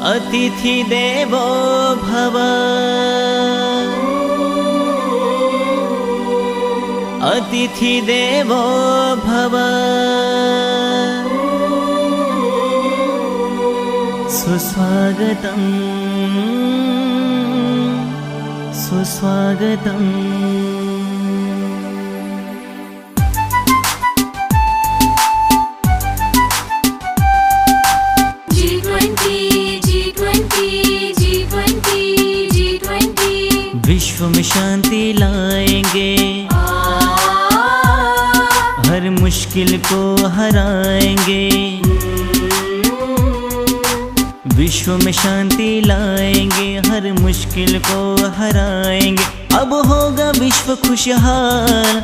अतिथि देवो भव, अतिथि देवो भव। सुस्वागतम् सुस्वागतम्। विश्व में शांति लाएंगे, हर मुश्किल को हराएंगे। विश्व में शांति लाएंगे, हर मुश्किल को हराएंगे। अब होगा विश्व खुशहाल,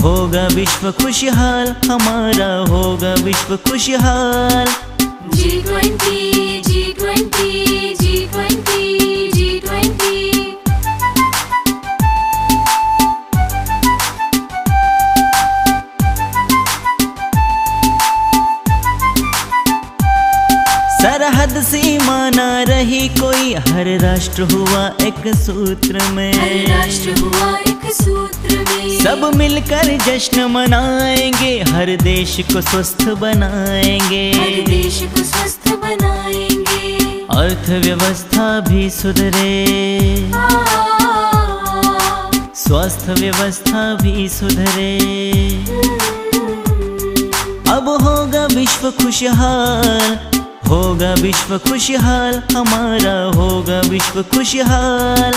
होगा विश्व खुशहाल, हमारा होगा विश्व खुशहाल। G20 G20 G20 G20। सरहद सीमा ना रही कोई, हर राष्ट्र हुआ एक सूत्र में, हर राष्ट्र हुआ एक सूत्र में। सब मिलकर जश्न मनाएंगे, हर देश को स्वस्थ बनाएंगे, हर देश को स्वस्थ बनाएंगे। अर्थव्यवस्था भी सुधरे, स्वास्थ्य व्यवस्था भी सुधरे। अब होगा विश्व खुशहाल, होगा विश्व खुशहाल, हमारा होगा विश्व खुशहाल।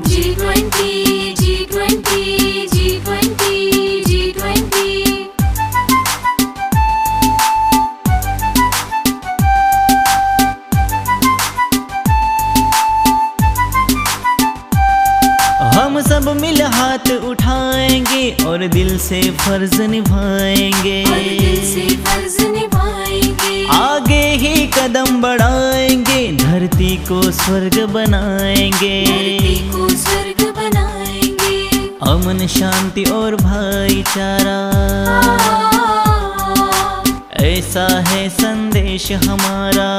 G20 G20 G20 G20। हम सब मिल हाथ उठाएंगे और दिल से फर्ज निभाएंगे, और दिल से फर्ज निभाएंगे। आगे ही कदम बढ़ाएंगे, धरती को स्वर्ग बनाएंगे, धरती को स्वर्ग बनाएंगे। अमन शांति और भाईचारा, ऐसा है संदेश हमारा।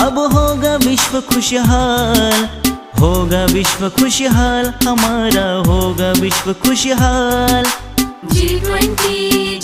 अब होगा विश्व खुशहाल, होगा विश्व खुशहाल, हमारा होगा विश्व खुशहाल। G20